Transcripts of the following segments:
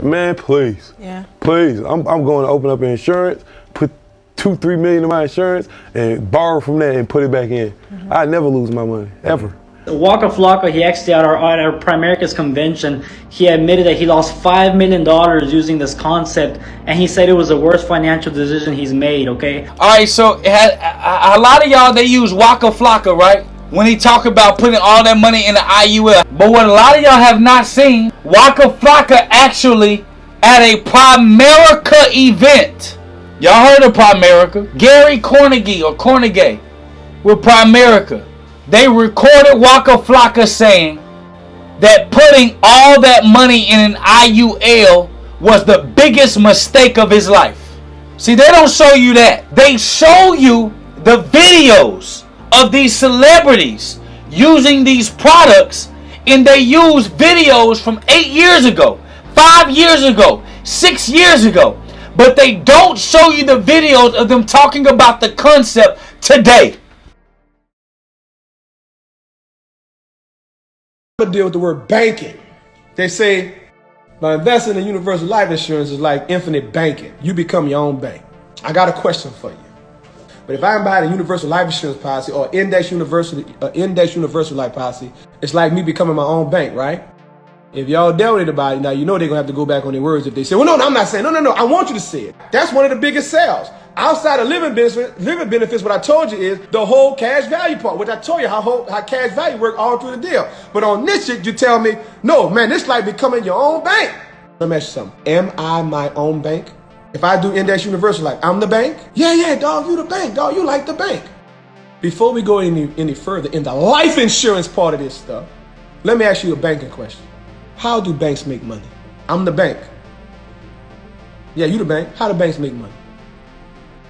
Man, please. Yeah. Please. I'm going to open up insurance, put $2-3 million in my insurance, and borrow from that and put it back in. I never lose my money, ever. WAKA FLOCKA, he actually at our Primerica's convention, he admitted that he lost $5 million using this concept, and he said it was the worst financial decision he's made, okay? All right, so a lot of y'all, they use WAKA FLOCKA, right? When he talk about putting all that money in the IUL. But what a lot of y'all have not seen, WAKA FLOCKA actually at a Primerica event. Y'all heard of Primerica? Gary Cornegay with Primerica. They recorded WAKA FLOCKA saying that putting all that money in an IUL was the biggest mistake of his life. See, they don't show you that. They show you the videos of these celebrities using these products, and they use videos from 8 years ago, 5 years ago, 6 years ago. But they don't show you the videos of them talking about the concept today. Deal with the word banking. They say by investing in universal life insurance is like infinite banking. You become your own bank. I got a question for you. But if I'm buying a universal life insurance policy or index universal life policy, it's like me becoming my own bank, right? If y'all dealt with anybody, now you know they're gonna have to go back on their words if they say, well, no, I'm not saying, no, I want you to say it. That's one of the biggest sales. Outside of living benefits, what I told you is the whole cash value part, which I told you how cash value work all through the deal. But on this shit, you tell me, no, man, this like becoming your own bank. Let me ask you something. Am I my own bank? If I do index universal life, I'm the bank? Yeah, dog, you the bank, dog, you like the bank. Before we go any further in the life insurance part of this stuff, let me ask you a banking question. How do banks make money? I'm the bank. Yeah, you the bank. How do banks make money?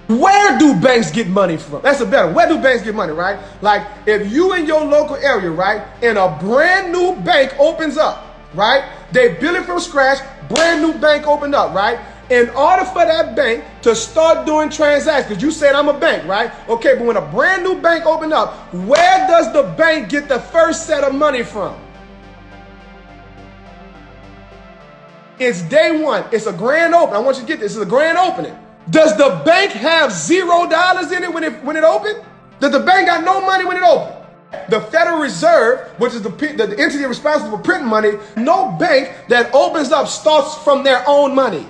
Where do banks get money from? That's a better. Where do banks get money, right? Like if you in your local area, right, and a brand new bank opens up, right? They build it from scratch, brand new bank opened up, right? In order for that bank to start doing transactions, because you said I'm a bank, right? Okay, but when a brand new bank opened up, where does the bank get the first set of money from? It's day one. It's a grand opening. I want you to get this. It's a grand opening. Does the bank have $0 in it when it opened? Does the bank got no money when it opened? The Federal Reserve, which is the entity responsible for printing money, no bank that opens up starts from their own money.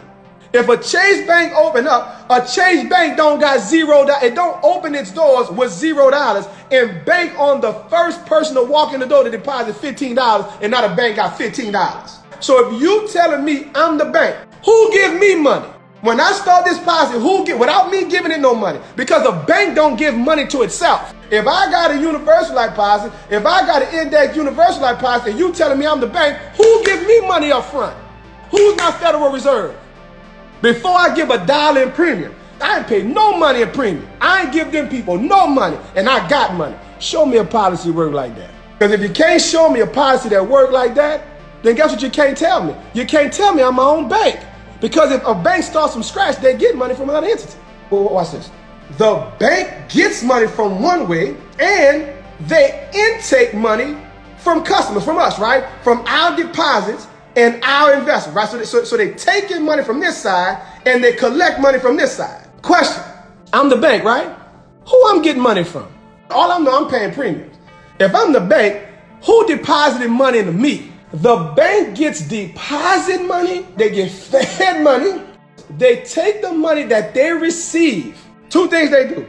If a Chase Bank open up, a Chase Bank don't got $0. It don't open its doors with $0 and bank on the first person to walk in the door to deposit $15 and not a bank got $15. So if you telling me I'm the bank, who give me money? When I start this policy, without me giving it no money? Because a bank don't give money to itself. If I got a universal life policy, if I got an index universal life policy, and you telling me I'm the bank, who give me money up front? Who's my Federal Reserve? Before I give $1 in premium, I ain't pay no money in premium. I ain't give them people no money, and I got money. Show me a policy work like that. Because if you can't show me a policy that work like that, then guess what you can't tell me? You can't tell me I'm my own bank. Because if a bank starts from scratch, they get money from another entity. Well, watch this. The bank gets money from one way, and they intake money from customers, from us, right? From our deposits and our investments, right? So they take in money from this side, and they collect money from this side. Question, I'm the bank, right? Who I'm getting money from? All I know, I'm paying premiums. If I'm the bank, who deposited money into me? The bank gets deposit money, they get fed money, they take the money that they receive. Two things they do.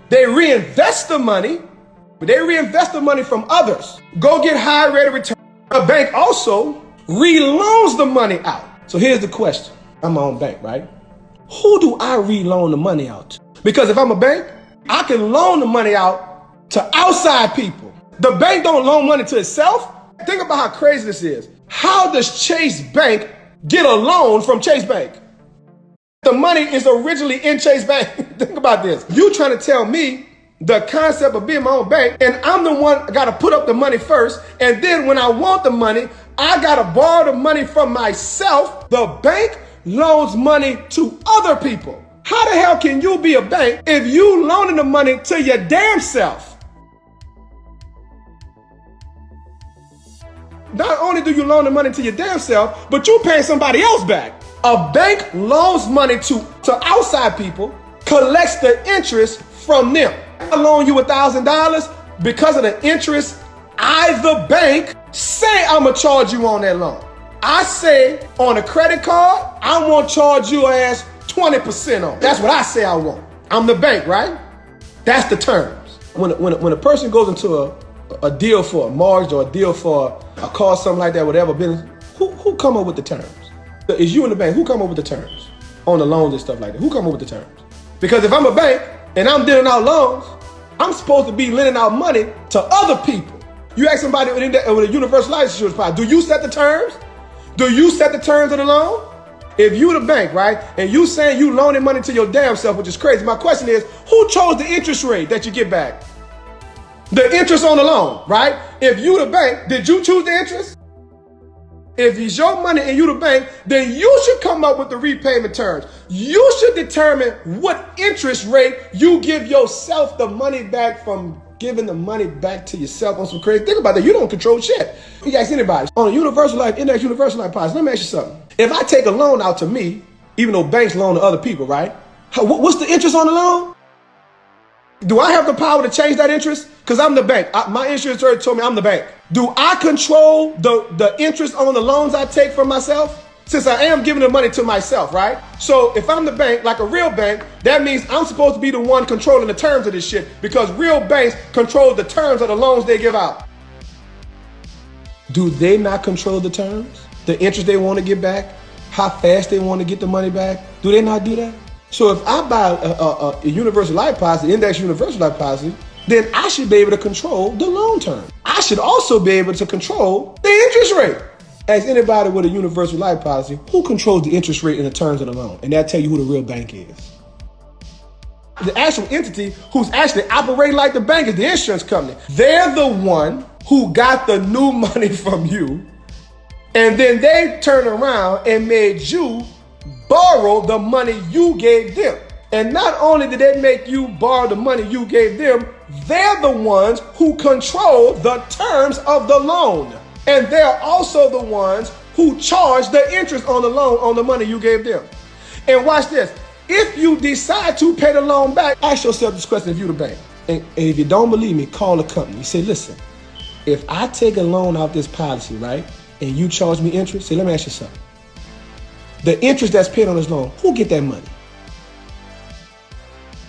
They reinvest the money, but they reinvest the money from others. Go get high rate of return. The bank also reloans the money out. So here's the question. I'm my own bank, right? Who do I reloan the money out to? Because if I'm a bank, I can loan the money out to outside people. The bank don't loan money to itself. Think about how crazy this is. How does Chase Bank get a loan from Chase Bank? The money is originally in Chase Bank. Think about this. You trying to tell me the concept of being my own bank, and I'm the one got to put up the money first, and then when I want the money, I got to borrow the money from myself. The bank loans money to other people. How the hell can you be a bank if you loaning the money to your damn self? not only do you loan the money to your damn self, but you paying somebody else back. A bank loans money to outside people, collects the interest from them. I loan you $1,000 because of the interest. I, the bank, say I'm gonna charge you on that loan. I say on a credit card, I won't charge you as 20% on. That's what I say I want. I'm the bank, right? That's the terms. When a person goes into a deal for a mortgage or a deal for a car, something like that, whatever business, who come up with the terms? Is you and the bank, who come up with the terms on the loans and stuff like that? Who come up with the terms? Because if I'm a bank and I'm dealing out loans, I'm supposed to be lending out money to other people. You ask somebody with a universal life insurance policy, do you set the terms? Do you set the terms of the loan? If you the bank, right, and you saying you loaning money to your damn self, which is crazy, my question is, who chose the interest rate that you get back? The interest on the loan, right? If you the bank, did you choose the interest? If it's your money and you the bank, then you should come up with the repayment terms. You should determine what interest rate you give yourself the money back from giving the money back to yourself on some crazy. Think about that. You don't control shit. You ask anybody on a universal life, index universal life policy. Let me ask you something. If I take a loan out to me, even though banks loan to other people, right? What's the interest on the loan? Do I have the power to change that interest? Because I'm the bank. My insurance already told me I'm the bank. Do I control the interest on the loans I take from myself? Since I am giving the money to myself, right? So if I'm the bank, like a real bank, that means I'm supposed to be the one controlling the terms of this shit, because real banks control the terms of the loans they give out. Do they not control the terms? The interest they want to get back? How fast they want to get the money back? Do they not do that? So if I buy a universal life policy, index universal life policy, then I should be able to control the loan term. I should also be able to control the interest rate. Ask anybody with a universal life policy, who controls the interest rate and the terms of the loan? And that'll tell you who the real bank is. The actual entity who's actually operating like the bank is the insurance company. They're the one who got the new money from you, and then they turned around and made you borrow the money you gave them. And not only did they make you borrow the money you gave them, they're the ones who control the terms of the loan. And they're also the ones who charge the interest on the loan on the money you gave them. And watch this. If you decide to pay the loan back, ask yourself this question if you're the bank. And if you don't believe me, call the company. Say, listen, if I take a loan out this policy, right, and you charge me interest, say, let me ask you something. The interest that's paid on this loan, who get that money?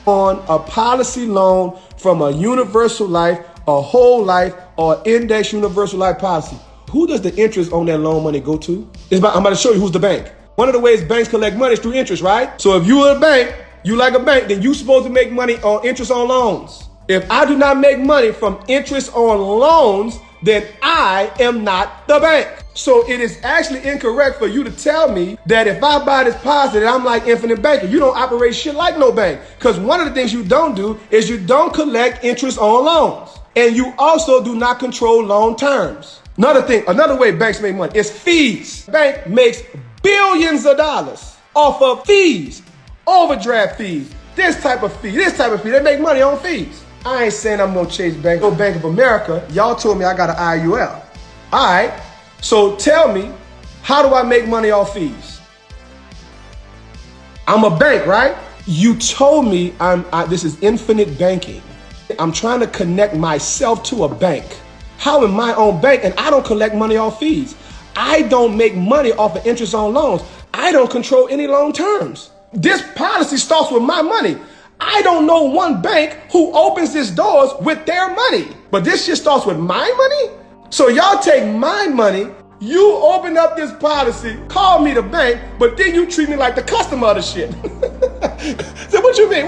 On a policy loan from a universal life, a whole life, or index universal life policy, who does the interest on that loan money go to? I'm about to show you who's the bank. One of the ways banks collect money is through interest, right? So if you're a bank, you like a bank, then you're supposed to make money on interest on loans. If I do not make money from interest on loans, then I am not the bank. So it is actually incorrect for you to tell me that if I buy this policy that I'm like infinite banking. You don't operate shit like no bank. Because one of the things you don't do is you don't collect interest on loans. And you also do not control loan terms. Another way banks make money is fees. Bank makes billions of dollars off of fees, overdraft fees, this type of fee. They make money on fees. I ain't saying I'm gonna chase Bank of America. Y'all told me I got an IUL. All right, so tell me, how do I make money off fees? I'm a bank, right? You told me this is infinite banking. I'm trying to connect myself to a bank. How am I own bank and I don't collect money off fees? I don't make money off of interest on loans. I don't control any loan terms. This policy starts with my money. I don't know one bank who opens its doors with their money. But this shit starts with my money? So y'all take my money, you open up this policy, call me the bank, but then you treat me like the customer of the shit. So what you mean?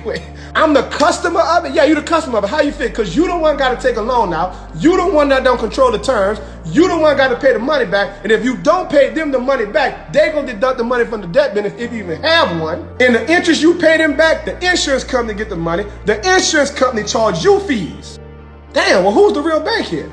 Wait. I'm the customer of it? Yeah, you the customer of it. How you feel? Because you the one got to take a loan out. You the one that don't control the terms. You the one got to pay the money back. And if you don't pay them the money back, they going to deduct the money from the debt benefit if you even have one. And the interest you pay them back, the insurance company get the money. The insurance company charge you fees. Damn, well, who's the real bank here?